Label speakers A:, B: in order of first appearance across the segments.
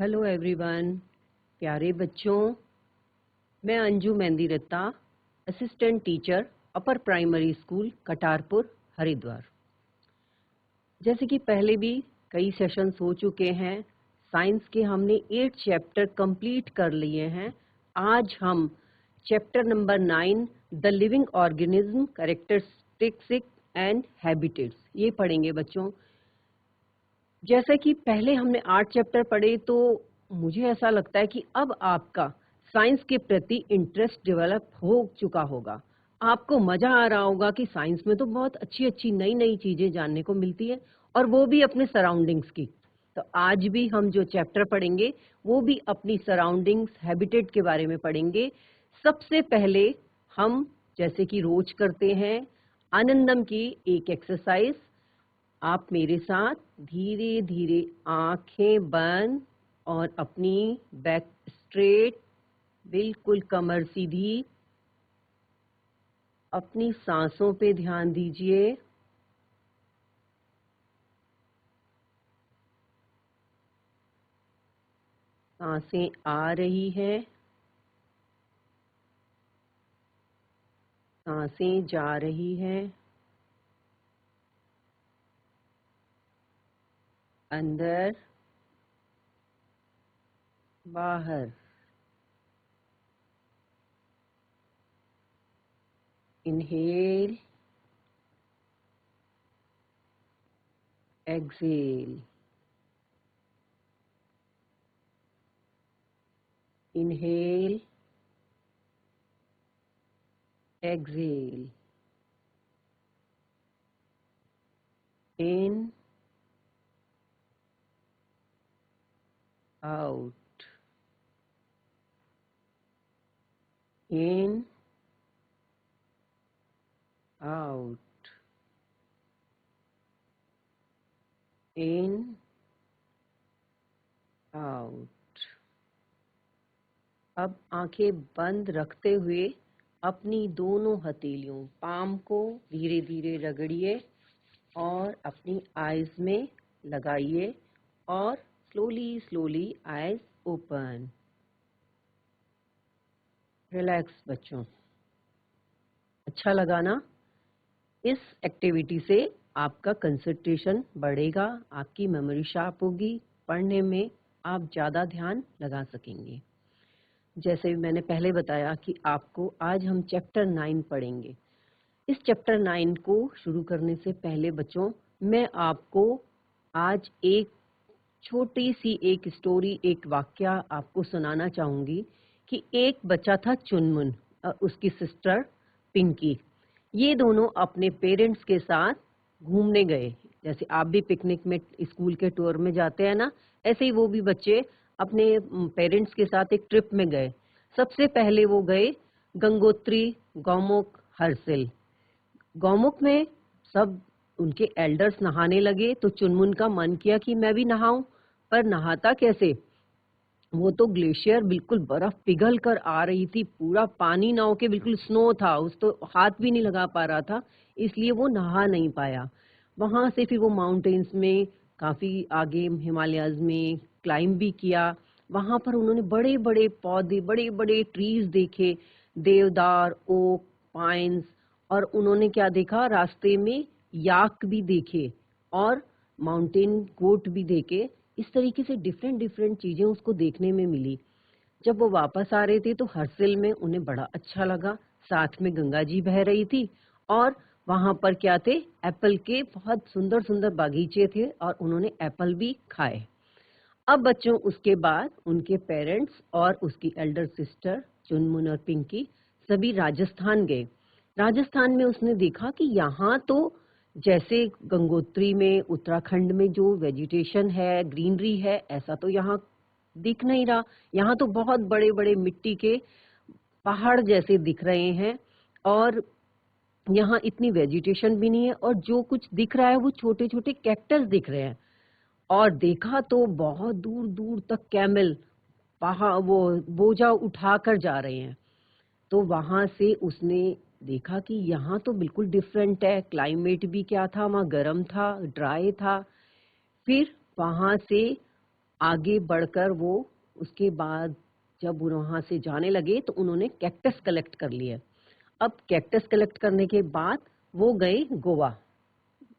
A: Hello everyone, प्यारे बच्चों। मैं Anju Mehndi Ratta, assistant teacher, upper primary school Katarpur, Haridwar. जैसे कि पहले भी कई सेशंस हो चुके हैं, साइंस के हमने 8 चैप्टर कंप्लीट कर लिए हैं। आज हम chapter number 9 the living organism characteristics and habitats ये पढ़ेंगे बच्चों। जैसे कि पहले हमने 8 चैप्टर पढ़े, तो मुझे ऐसा लगता है कि अब आपका साइंस के प्रति इंटरेस्ट डेवलप हो चुका होगा। आपको मजा आ रहा होगा कि साइंस में तो बहुत अच्छी अच्छी नई नई चीजें जानने को मिलती है, और वो भी अपने सराउंडिंग्स की। तो आज भी हम जो चैप्टर पढ़ेंगे वो भी अपनी सराउंडिंग्स हैबिटेट के बारे में पढ़ेंगे। सबसे पहले हम, जैसे कि रोज करते हैं, आनंदम की एक एक्सरसाइज। आप मेरे साथ धीरे धीरे आंखें बंद और अपनी बैक स्ट्रेट, बिल्कुल कमर सीधी, अपनी सांसों पे ध्यान दीजिए। सांसें आ रही है, सांसें जा रही है। अंदर बाहर। Inhale, exhale. Inhale, exhale. In, out. In, out. In, out. अब आंखें बंद रखते हुए अपनी दोनों हथेलियों पाम को धीरे धीरे रगड़िए और अपनी आईज में लगाइए, और slowly slowly eyes open. Relax बच्चों। अच्छा लगा ना? इस एक्टिविटी से आपका कंसंट्रेशन बढ़ेगा, आपकी मेमोरी शार्प होगी, पढ़ने में आप ज़्यादा ध्यान लगा सकेंगे। जैसे मैंने पहले बताया कि आपको आज हम चैप्टर 9 पढ़ेंगे। इस चैप्टर 9 को शुरू करने से पहले बच्चों, मैं आपको आज एक छोटी सी एक स्टोरी, एक वाक्या आपको सुनाना चाहूंगी कि एक बच्चा था चुनमुन और उसकी सिस्टर पिंकी। ये दोनों अपने पेरेंट्स के साथ घूमने गए। जैसे आप भी पिकनिक में स्कूल के टूर में जाते हैं ना, ऐसे ही वो भी बच्चे अपने पेरेंट्स के साथ एक ट्रिप में गए। सबसे पहले वो गए गंगोत्री, गौमुख, हरसिल। गौमुख में सब उनके एल्डर्स नहाने लगे, तो चुनमुन का मन किया कि मैं भी नहाऊं, पर नहाता कैसे? वो तो ग्लेशियर, बिल्कुल बर्फ पिघल कर आ रही थी, पूरा पानी ना होके बिल्कुल स्नो था, उस तो हाथ भी नहीं लगा पा रहा था, इसलिए वो नहा नहीं पाया। वहां से फिर वो माउंटेन्स में काफी आगे हिमालयाज में क्लाइंब भी किया। वहां पर उन्होंने बड़े बड़े पौधे, बड़े बड़े ट्रीज देखे, देवदार, ओक, पाइन्स। और उन्होंने क्या देखा, रास्ते में याक भी देखे और माउंटेन गोट भी देखे। इस तरीके से डिफरेंट डिफरेंट चीजें उसको देखने में मिली। जब वो वापस आ रहे थे तो हर्सिल में उन्हें बड़ा अच्छा लगा, साथ में गंगा जी बह रही थी, और वहां पर क्या थे, एप्पल के बहुत सुंदर सुंदर बागीचे थे, और उन्होंने एप्पल भी खाए। अब बच्चों, उसके बाद उनके पेरेंट्स और उसकी एल्डर सिस्टर चुनमुन और पिंकी सभी राजस्थान गए। राजस्थान में उसने देखा कि यहाँ तो जैसे गंगोत्री में, उत्तराखंड में जो वेजिटेशन है, ग्रीनरी है, ऐसा तो यहाँ दिख नहीं रहा। यहाँ तो बहुत बड़े बड़े मिट्टी के पहाड़ जैसे दिख रहे हैं, और यहाँ इतनी वेजिटेशन भी नहीं है, और जो कुछ दिख रहा है वो छोटे छोटे कैक्टस दिख रहे हैं। और देखा तो बहुत दूर दूर तक कैमल पहाड़ वो बोझा उठा कर जा रहे हैं। तो वहां से उसने देखा कि यहाँ तो बिल्कुल डिफरेंट है, क्लाइमेट भी क्या था, वहाँ गर्म था, ड्राई था। फिर वहां से आगे बढ़कर वो उसके बाद जब वो वहाँ से जाने लगे तो उन्होंने कैक्टस कलेक्ट कर लिए। अब कैक्टस कलेक्ट करने के बाद वो गए गोवा,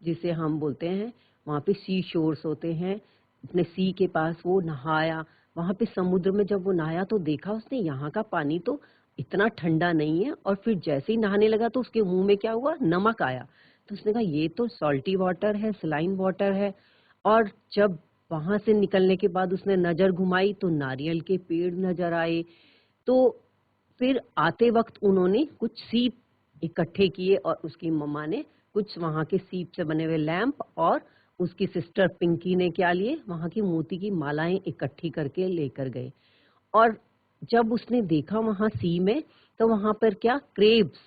A: जिसे हम बोलते हैं, वहाँ पे सी शोर्स होते हैं, अपने सी के पास वो नहाया। वहाँ पे समुद्र में जब वो नहाया तो देखा उसने यहाँ का पानी तो इतना ठंडा नहीं है, और फिर जैसे ही नहाने लगा तो उसके मुंह में क्या हुआ, नमक आया। तो उसने कहा ये तो सॉल्टी वाटर है, सलाइन वाटर है। और जब वहां से निकलने के बाद उसने नजर घुमाई तो नारियल के पेड़ नजर आए। तो फिर आते वक्त उन्होंने कुछ सीप इकट्ठे किए और उसकी मम्मा ने कुछ वहां के सीप से बने हुए लैंप, और उसकी सिस्टर पिंकी ने क्या लिए, वहां की मोती की मालाएं इकट्ठी करके लेकर गए। और जब उसने देखा वहां सी में, तो वहां पर क्या, क्रेब्स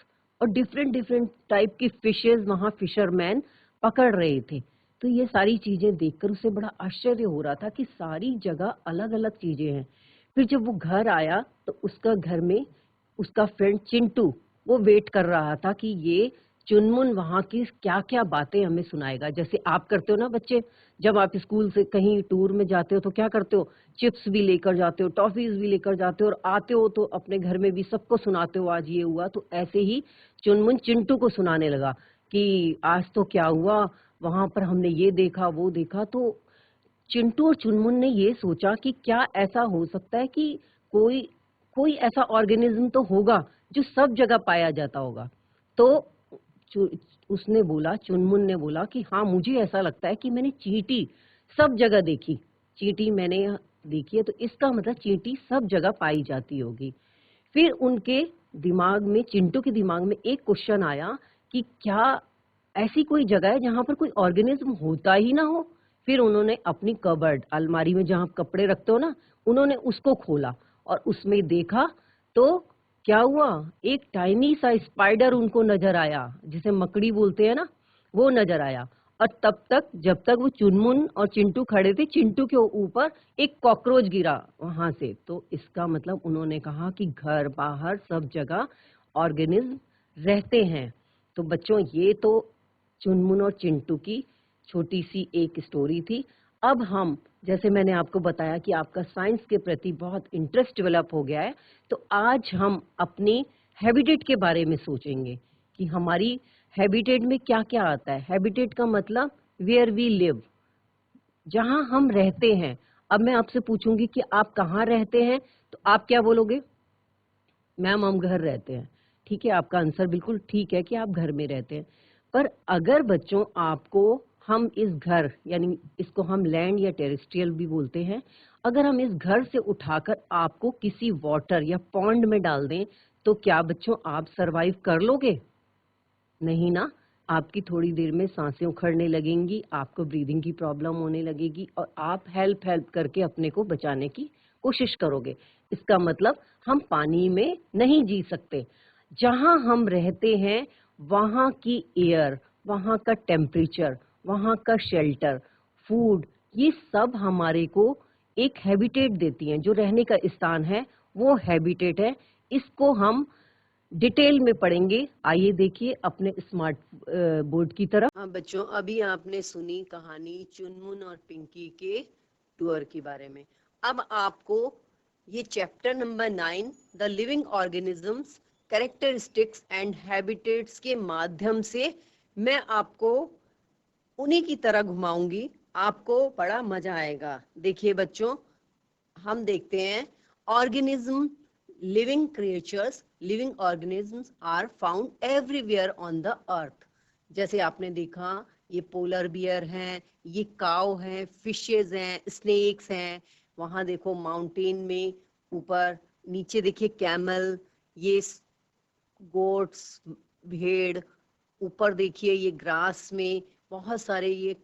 A: और डिफरेंट डिफरेंट टाइप की फिशेस वहां फिशरमैन पकड़ रहे थे। तो ये सारी चीजें देखकर उसे बड़ा आश्चर्य हो रहा था कि सारी जगह अलग अलग चीजें हैं। फिर जब वो घर आया तो उसका घर में उसका फ्रेंड चिंटू वो वेट कर रहा था कि ये चुनमुन वहां की क्या क्या बातें हमें सुनाएगा। जैसे आप करते हो ना बच्चे, जब आप स्कूल से कहीं टूर में जाते हो तो क्या करते हो, चिप्स भी लेकर जाते हो, टॉफीज भी लेकर जाते हो, और आते हो तो अपने घर में भी सबको सुनाते हो आज ये हुआ। तो ऐसे ही चुनमुन चिंटू को सुनाने लगा कि आज तो क्या हुआ, वहां पर हमने ये देखा वो देखा। तो चिंटू और चुनमुन ने ये सोचा कि क्या ऐसा हो सकता है कि कोई कोई ऐसा ऑर्गेनिज्म तो होगा जो सब जगह पाया जाता होगा। तो चु- उसने बोला, चुनमुन ने बोला कि हाँ मुझे ऐसा लगता है कि मैंने चींटी सब जगह देखी, चींटी मैंने देखी है, तो इसका मतलब चींटी सब जगह पाई जाती होगी। फिर उनके दिमाग में, चिंटू के दिमाग में एक क्वेश्चन आया कि क्या ऐसी कोई जगह है जहां पर कोई ऑर्गेनिज्म होता ही ना हो। फिर उन्होंने अपनी कबर्ड, अलमारी में जहां आप कपड़े रखते हो ना, उन्होंने उसको खोला और उसमें देखा। तो क्या हुआ, एक टाइनी सा स्पाइडर उनको नजर आया, जिसे मकड़ी बोलते हैं ना, वो नजर आया। और तब तक, जब तक वो चुनमुन और चिंटू खड़े थे, चिंटू के ऊपर एक कॉकरोच गिरा वहां से। तो इसका मतलब उन्होंने कहा कि घर बाहर सब जगह ऑर्गेनिज्म रहते हैं। तो बच्चों, ये तो चुनमुन और चिंटू की छोटी सी एक स्टोरी थी। अब हम, जैसे मैंने आपको बताया कि आपका साइंस के प्रति बहुत इंटरेस्ट डेवलप हो गया है, तो आज हम अपनी हैबिटेट के बारे में सोचेंगे कि हमारी हैबिटेट में क्या क्या आता है। हैबिटेट का मतलब वेयर वी लिव, जहां हम रहते हैं। अब मैं आपसे पूछूंगी कि आप कहाँ रहते हैं, तो आप क्या बोलोगे, मैम हम घर रहते हैं। ठीक है, आपका आंसर बिल्कुल ठीक है कि आप घर में रहते हैं। पर अगर बच्चों आपको, हम इस घर, यानी इसको हम लैंड या टेरेस्ट्रियल भी बोलते हैं, अगर हम इस घर से उठाकर आपको किसी वाटर या पॉन्ड में डाल दें, तो क्या बच्चों आप सरवाइव कर लोगे? नहीं ना। आपकी थोड़ी देर में सांसें उखड़ने लगेंगी, आपको ब्रीदिंग की प्रॉब्लम होने लगेगी, और आप हेल्प हेल्प करके अपने को बचाने की कोशिश करोगे। इसका मतलब हम पानी में नहीं जी सकते। जहां हम रहते हैं वहां की एयर, वहां का टेम्परेचर, वहां का शेल्टर, फूड, ये सब हमारे को एक हैबिटेट देती हैं। जो रहने का स्थान है वो हैबिटेट है। इसको हम डिटेल में पढ़ेंगे। आइए देखिए अपने स्मार्ट बोर्ड की तरफ। हाँ बच्चों, अभी आपने सुनी कहानी चुनमुन और पिंकी के टूर के बारे में। अब आपको ये chapter number 9, the living organisms, characteristics and habitats के माध्यम से मैं आपको उन्हीं की तरह घुमाऊंगी। आपको बड़ा मजा आएगा। देखिए बच्चों, हम देखते हैं organism, living creatures, living organisms are found everywhere on the earth. जैसे आपने देखा, ये पोलर बियर हैं, ये काऊ हैं, फिशेज हैं, स्नेक्स हैं। वहां देखो माउंटेन में ऊपर, नीचे देखिए कैमल, ये गोट्स, भेड़। ऊपर देखिए ये ग्रास में बहुत सारे ये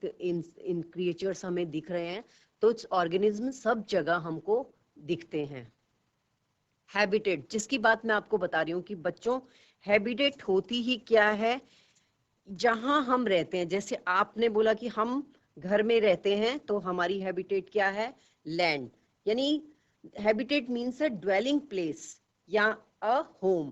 A: इन क्रिएचर्स हमें दिख रहे हैं। तो ऑर्गेनिज्म सब जगह हमको दिखते हैं। हैबिटेट, जिसकी बात मैं आपको बता रही हूँ कि बच्चों, हैबिटेट होती ही क्या है, जहां हम रहते हैं। जैसे आपने बोला कि हम घर में रहते हैं, तो हमारी हैबिटेट क्या है, लैंड। यानी habitat means a dwelling place या a home.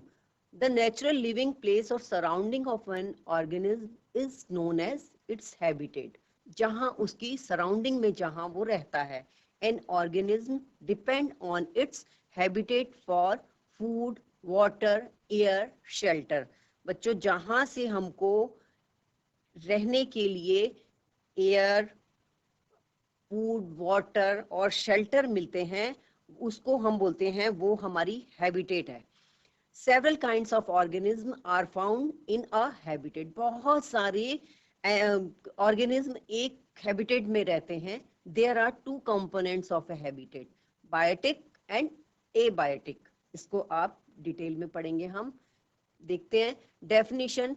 A: The natural living place और surrounding of an organism is known as its habitat. जहां उसकी सराउंडिंग में जहां वो रहता है, an organism depend on its habitat for food, water, air, shelter. बच्चों जहां से हमको रहने के लिए एयर, फूड, वाटर और शेल्टर मिलते हैं, उसको हम बोलते हैं वो हमारी हैबिटेट है. Several kinds of organisms are found in a habitat. बहुत सारे ऑर्गेनिज्म एक हैबिटेट में रहते हैं. There are two components of a habitat, biotic and abiotic. इसको आप डिटेल में पढ़ेंगे. हम देखते हैं definition.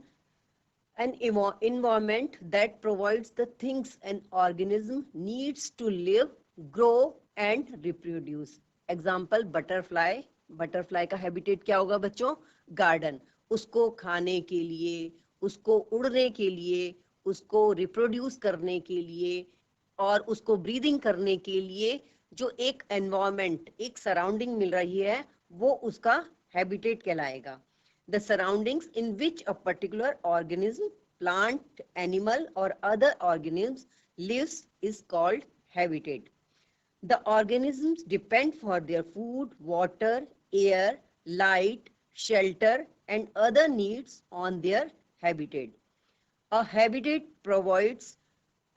A: An environment that provides the things an organism needs to live, grow and reproduce. Example, butterfly. Butterfly का हैबिटेट क्या होगा बच्चों? गार्डन. उसको खाने के लिए, उसको उड़ने के लिए, उसको रिप्रोड्यूस करने के लिए और उसको ब्रीदिंग करने के लिए जो एक एनवायरनमेंट, एक सराउंडिंग मिल रही है, वो उसका हैबिटेट कहलाएगा. The surroundings in which a particular organism, plant, animal or other organisms lives is called habitat. The organisms depend for their food, water, air, light, shelter and other needs on their habitat. A habitat provides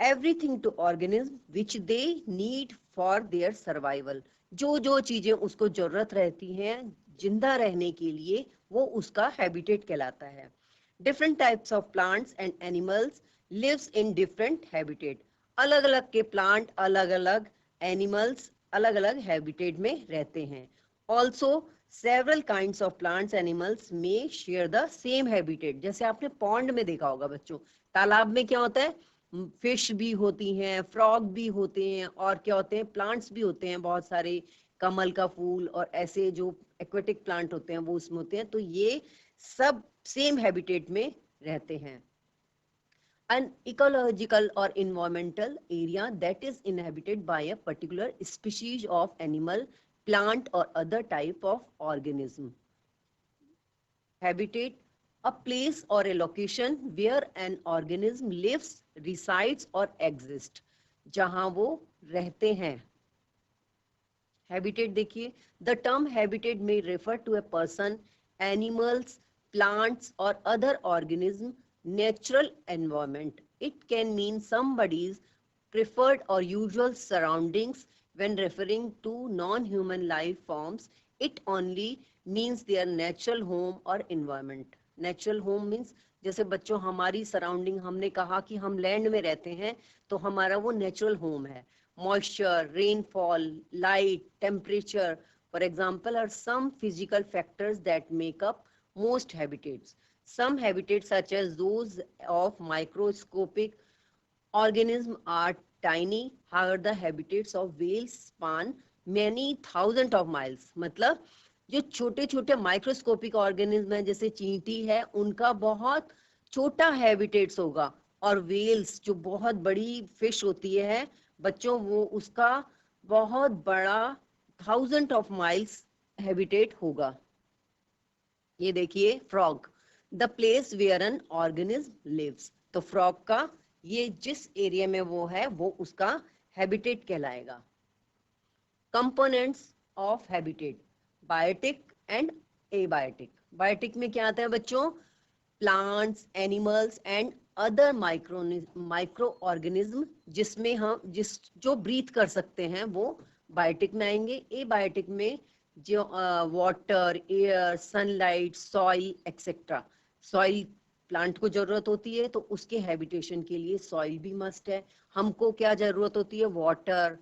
A: everything to organisms which they need for their survival. जो चीजें उसको जरूरत रहती हैं जिंदा रहने के लिए, वो उसका हैबिटेट कहलाता है. Different types of plants and animals lives in different habitat. अलग अलग के प्लांट, अलग अलग एनिमल्स अलग अलग हैबिटेट में रहते हैं. Also several kinds of plants animals may share the same habitat. जैसे आपने पॉन्ड में देखा होगा बच्चों, तालाब में क्या होता है? फिश भी होती हैं, फ्रॉग भी होते हैं और क्या होते हैं? प्लांट्स भी होते हैं, बहुत सारे कमल का फूल और ऐसे जो एक्वेटिक प्लांट होते हैं वो उसमें होते हैं. तो ये सब सेम हैबिटेट में रहते हैं. An ecological or environmental area that is inhabited by a particular species of animal, plant or other type of organism. Habitat, a place or a location where an organism lives, resides or exists. जहां वो रहते हैं. Habitat देखिए, the term habitat may refer to a person, animals, plants or other organism, natural environment. It can mean somebody's preferred or usual surroundings. When referring to non-human life forms, it only means their natural home or environment. Natural home means जैसे बच्चों हमारी surrounding, हमने कहा कि हम land में रहते हैं तो हमारा वो नेचुरल होम है. Moisture, rainfall, light, temperature, for example, are some physical factors that make up most habitats. Some habitats, such as those of microscopic organisms, are tiny. However, the habitats of whales span many thousands of miles. मतलब जो छोटे छोटे microscopic organism हैं जैसे चींटी है, उनका बहुत छोटा हैबिटेट्स होगा. और वेल्स जो बहुत बड़ी फिश होती है बच्चों, वो उसका बहुत बड़ा थाउजेंड ऑफ माइल्स हैबिटेट होगा. ये देखिए frog, the place where an organism lives. तो फ्रॉग का ये जिस एरिया में वो है वो उसका हैबिटेट कहलाएगा. Components of habitat, biotic and abiotic. Biotic में क्या आता है बच्चों? Plants, animals and other micro organism जिसमें हम जो ब्रीथ कर सकते हैं वो बायोटिक में आएंगे. एबायोटिक में जो water, air, sunlight, soil etcetera. Soil plant को जरूरत होती है तो उसके हैबिटेशन के लिए सॉइल भी मस्ट है. हमको क्या जरूरत होती है? वाटर,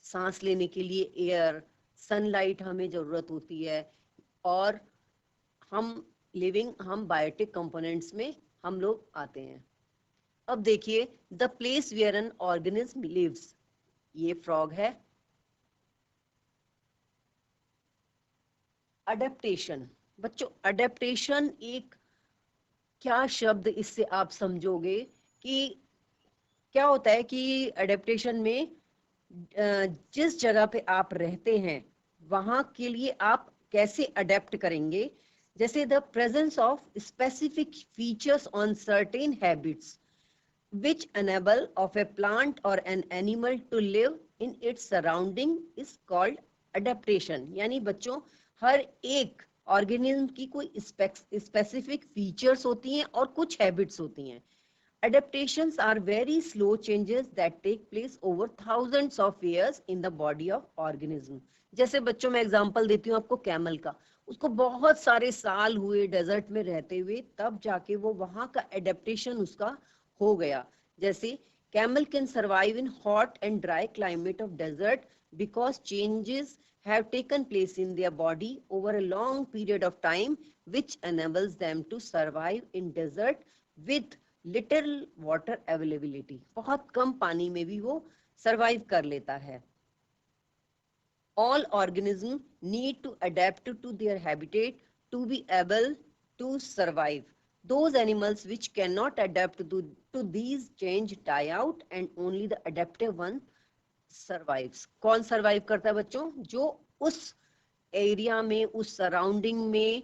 A: सांस लेने के लिए एयर, सनलाइट हमें जरूरत होती है. और हम बायोटिक कंपोनेंट्स में हम लोग आते हैं. अब देखिए, the place where an organism lives, ये फ्रॉग है. अडेप्टेशन. बच्चों अडेप्टेशन एक क्या शब्द इससे आप समझोगे कि क्या होता है कि अडेप्टेशन में जिस जगह पे आप रहते हैं वहां के लिए आप कैसे अडेप्ट करेंगे. जैसे the presence of specific features on certain habits. which enable of a plant or an animal to live in its surrounding is called adaptation। यानी बच्चों हर एक ऑर्गेनिज्म की कोई स्पेसिफिक फीचर्स होती हैं और कुछ हैबिट्स होती हैं। Adaptations are very slow changes that take place over thousands of years in the body of organism। जैसे बच्चों मैं एग्जांपल देती हूँ आपको कैमल का, उसको बहुत सारे साल हुए डेजर्ट में रहते हुए, तब जाके वो वहां का एडेप्टेशन उसका हो गया। जैसे camel can survive in hot and dry climate of desert because changes have taken place in their body over a long period of time which enables them to survive in desert with little water availability। बहुत कम पानी में भी वो survive कर लेता है। All organisms need to adapt to their habitat to be able to survive। Those animals which cannot adapt to these change die out and only the adaptive one survives। कौन survive करता है बच्चों? जो उस area में, उस surrounding में,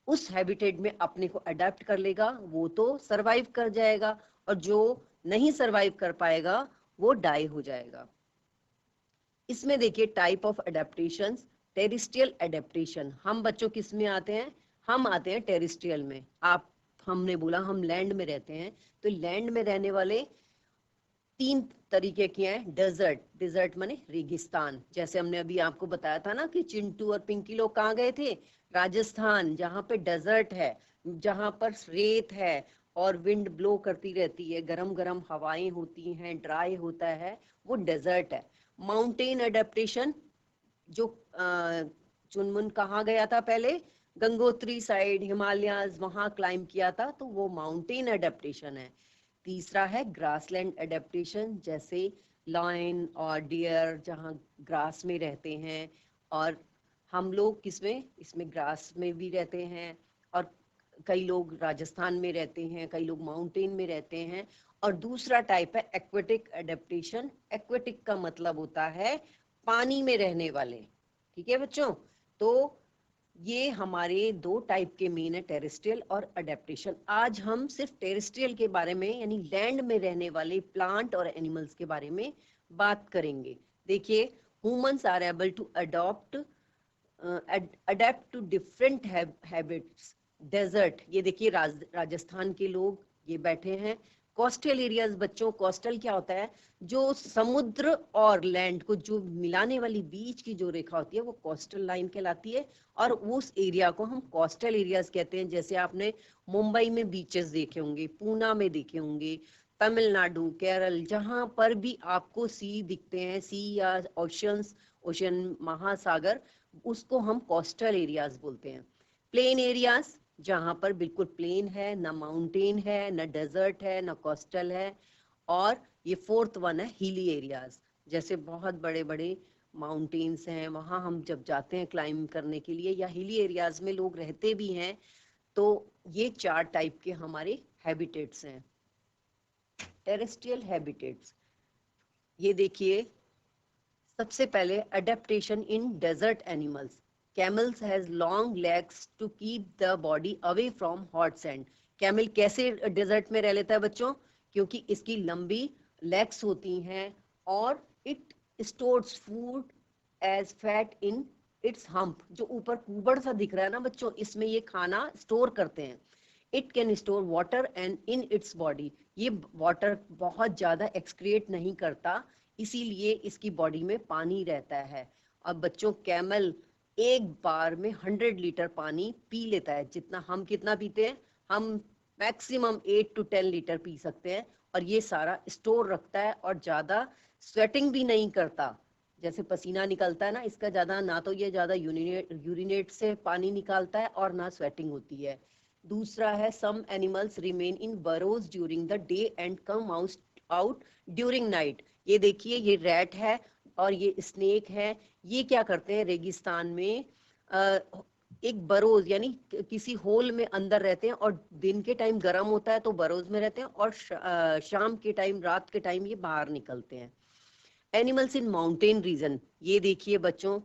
A: उस हैबिटेट में अपने को अडेप्ट कर लेगा वो तो सरवाइव कर जाएगा, और जो नहीं सरवाइव कर पाएगा वो डाई हो जाएगा। इसमें देखिए type of adaptation, terrestrial adaptation. हम बच्चों किस में आते हैं? हम आते हैं टेरिस्ट्रियल में। हमने बोला हम लैंड में रहते हैं, तो लैंड में रहने वाले तीन तरीके के हैं। डेजर्ट माने रेगिस्तान, जैसे हमने अभी आपको बताया था ना कि चिंटू और पिंकी लोग कहाँ गए थे? राजस्थान, जहाँ पे डेजर्ट है, जहाँ पर रेत है और विंड ब्लो करती रहती है, गरम गरम हवाएं होती हैं, ड्राई होता है, वो डेजर्ट है। माउंटेन अडेप्टेशन, जो चुनमुन कहाँ गया था पहले? गंगोत्री साइड, हिमालयाज, वहां क्लाइम किया था, तो वो माउंटेन अडेप्टेशन है। तीसरा है ग्रासलैंड अडेप्टेशन, जैसे लायन और डियर जहाँ ग्रास में रहते हैं, और हम लोग किसमें? इसमें ग्रास में भी रहते हैं, और कई लोग राजस्थान में रहते हैं, कई लोग माउंटेन में रहते हैं। और दूसरा टाइप है एक्वेटिक अडेप्टेशन। एक्वेटिक का मतलब होता है पानी में रहने वाले। ठीक है बच्चों, तो ये हमारे दो टाइप के मेन है, टेरेस्ट्रियल और अडेप्टेशन। आज हम सिर्फ टेरेस्ट्रियल के बारे में यानी लैंड में रहने वाले प्लांट और एनिमल्स के बारे में बात करेंगे। देखिए, humans are able to adapt to different habits. Desert, ये देखिए राजस्थान के लोग ये बैठे हैं। कोस्टल एरियाज, बच्चों कोस्टल क्या होता है? जो समुद्र और लैंड को जो मिलाने वाली बीच की जो रेखा होती है वो कोस्टल लाइन कहलाती है, और उस एरिया को हम कोस्टल एरियाज कहते हैं। जैसे आपने मुंबई में बीचेस देखे होंगे, पूना में देखे होंगे, तमिलनाडु, केरल, जहां पर भी आपको सी दिखते हैं, सी या ओशन महासागर, उसको हम कोस्टल एरियाज बोलते हैं। प्लेन एरियाज, जहां पर बिल्कुल प्लेन है, ना माउंटेन है, ना डेजर्ट है, ना कोस्टल है। और ये फोर्थ वन है हिली एरियाज, जैसे बहुत बड़े बड़े माउंटेन्स हैं, वहां हम जब जाते हैं क्लाइंब करने के लिए, या हिली एरियाज में लोग रहते भी हैं, तो ये चार टाइप के हमारे हैबिटेट्स हैं। टेरेस्ट्रियल हैबिटेट्स, ये देखिए, सबसे पहले adaptation in desert animals. Camels has long legs to keep the body away from hot sand। Camel कैसे डेजर्ट में रह लेता है बच्चों? क्योंकि इसकी लंबी लेग्स होती हैं और it stores food as fat in its hump. जो ऊपर कुबड़ सा दिख रहा है ना बच्चों, इसमें ये खाना स्टोर करते हैं। It can store water and in its body, ये वाटर बहुत ज्यादा एक्सक्रिएट नहीं करता, इसीलिए इसकी बॉडी में पानी रहता है। अब बच्चों कैमल एक बार में 100 लीटर पानी पी लेता है। जितना हम कितना पीते हैं? हम मैक्सिमम 8 to 10 लीटर पी सकते हैं, और ये सारा स्टोर रखता है और ज्यादा स्वेटिंग भी नहीं करता। जैसे पसीना निकलता है ना, इसका ज्यादा ना तो ये ज्यादा यूरिनेट से पानी निकालता है और ना स्वेटिंग होती है। दूसरा है some animals remain in burrows during the day and come out during night. ये देखिए, ये रैट है और ये स्नेक है, ये क्या करते हैं रेगिस्तान में एक बरोज यानी किसी होल में अंदर रहते हैं, और दिन के टाइम गर्म होता है तो बरोज में रहते हैं, और शाम के टाइम, रात के टाइम ये बाहर निकलते हैं। एनिमल्स इन माउंटेन रीजन, ये देखिए बच्चों,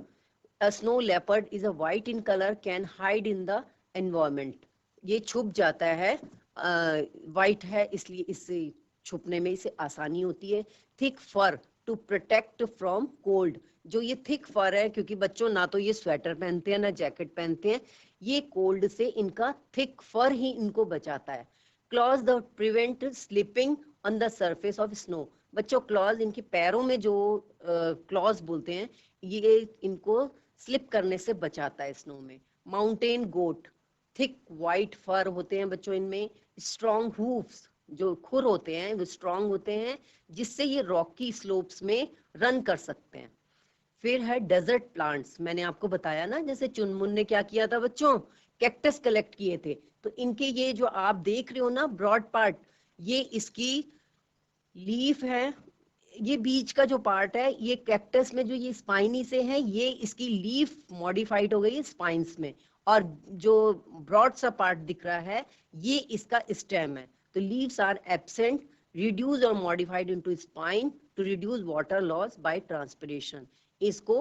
A: अ snow leopard is a white in colour, can hide in the environment. ये छुप जाता है, वाइट है इसलिए इससे छुपने में इसे आसानी होती है। Thick fur to protect from cold, जो ये थिक फर है, क्योंकि बच्चों ना तो ये स्वेटर पहनते हैं ना जैकेट पहनते हैं, ये कोल्ड से इनका थिक फर ही इनको बचाता है। Claws the prevent slipping on the surface of snow. बच्चों क्लॉज इनके पैरों में जो क्लॉज बोलते हैं, ये इनको स्लिप करने से बचाता है स्नो में। Mountain goat, thick white fur होते हैं बच्चों इनमें। स्ट्रॉन्ग हूफ्स, जो खुर होते हैं वो स्ट्रॉन्ग होते हैं, जिससे ये रॉकी स्लोप्स में रन कर सकते हैं। फिर है डेजर्ट प्लांट्स। मैंने आपको बताया ना, जैसे चुनमुन ने क्या किया था बच्चों, कैक्टस कलेक्ट किए थे, तो इनके ये जो आप देख रहे हो ना ब्रॉड पार्ट, ये इसकी लीफ है, ये बीच का जो पार्ट है, ये कैक्टस में जो ये स्पाइनी से है, ये इसकी लीफ मॉडिफाइड हो गई है स्पाइंस में, और जो ब्रॉड सा पार्ट दिख रहा है ये इसका स्टेम है। तो लीव्स आर एब्सेंट, रिड्यूस और modified into spine to reduce water loss by transpiration. इसको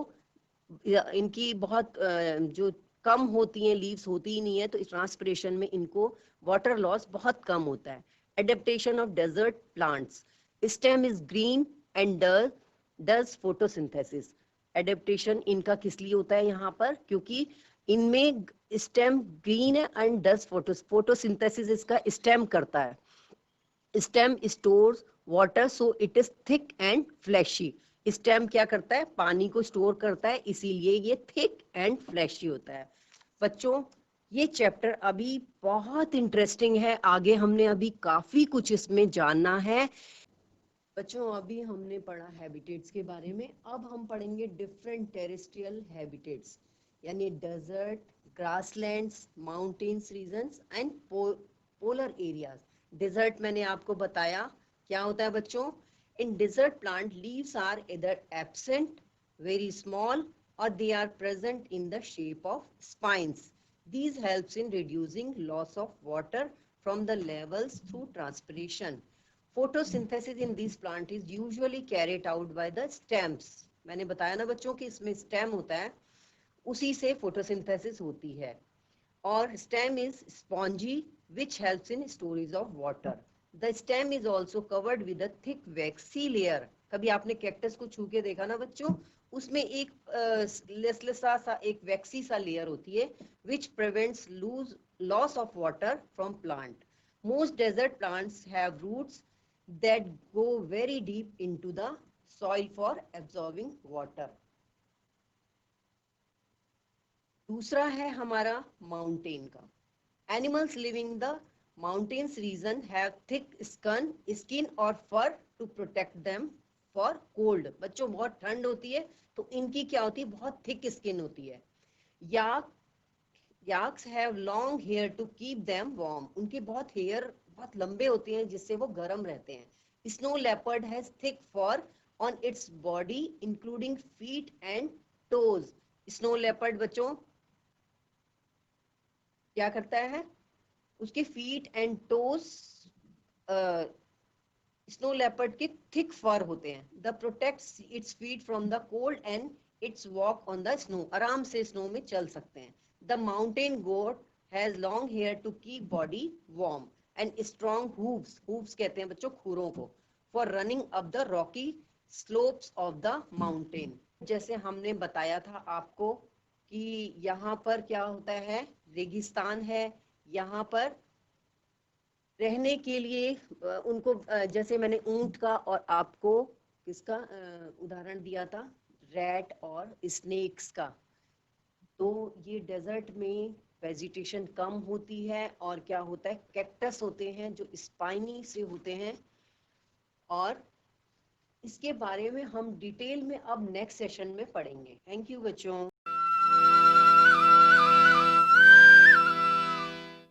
A: इनकी बहुत जो कम होती हैं, लीव्स होती ही नहीं है, तो इस ट्रांसपिरेशन में इनको वाटर लॉस बहुत कम होता है। Adaptation of desert plants, stem is green and does photosynthesis. Adaptation इनका किस लिए होता है यहाँ पर, क्योंकि इनमें स्टेम ग्रीन है एंड डज फोटोसिंथेसिस इसका स्टेम करता है। Stem stores water so it is thick and fleshy. Stem क्या करता है, पानी को स्टोर करता है, इसीलिए ये थिक एंड फ्लैशी होता है। बच्चों ये चैप्टर अभी बहुत इंटरेस्टिंग है, आगे हमने अभी काफी कुछ इसमें जानना है। बच्चों अभी हमने पढ़ा हैबिटेट्स के बारे में, अब हम पढ़ेंगे डिफरेंट टेरेस्ट्रियल हैबिटेट्स, यानी desert, grasslands, mountains regions and polar areas. Desert मैंने आपको बताया क्या होता है बच्चों। In desert plant leaves are either absent, very small, or they are present in the shape of spines. These helps in reducing loss of water from the levels through transpiration. Photosynthesis in these plant is usually carried out by the stems. मैंने बताया ना बच्चों कि इसमें stem होता है, उसी से photosynthesis होती है। और stem is spongy which helps in storage of water. The stem is also covered with a thick waxy layer. कभी आपने कैक्टस को छू के देखा ना बच्चों, उसमें एक लेसलेसा सा एक वैक्सी सा लेयर होती है which prevents loss of water from plant. Most desert plants have roots that go very deep into the soil for absorbing water. दूसरा है हमारा माउंटेन का। Animals living the mountains region have thick skin और fur to protect them for cold. बच्चों बहुत ठंड होती है तो इनकी क्या होती है, बहुत थिक स्किन होती है। Yaks have long hair to keep them warm. उनके बहुत हेयर बहुत लंबे होते हैं जिससे वो गर्म रहते हैं। Snow leopard has thick fur on its body including feet and toes. Snow leopard बच्चों क्या करता है, उसके feet and toes, snow leopard के थिक फर होते हैं। The protects its feet from the cold and its walk on the snow. आराम से स्नो में चल सकते हैं। The mountain goat has long hair to keep body warm and strong hooves, hooves कहते हैं बच्चों खुरों को, for running up the Rocky slopes of the mountain. जैसे हमने बताया था आपको कि यहाँ पर क्या होता है, रेगिस्तान है, यहाँ पर रहने के लिए उनको जैसे मैंने ऊंट का और आपको किसका उदाहरण दिया था, रैट और स्नेक्स का। तो ये डेजर्ट में वेजिटेशन कम होती है और क्या होता है, कैक्टस होते हैं जो स्पाइनी से होते हैं। और इसके बारे में हम डिटेल में अब नेक्स्ट सेशन में पढ़ेंगे। थैंक यू बच्चों।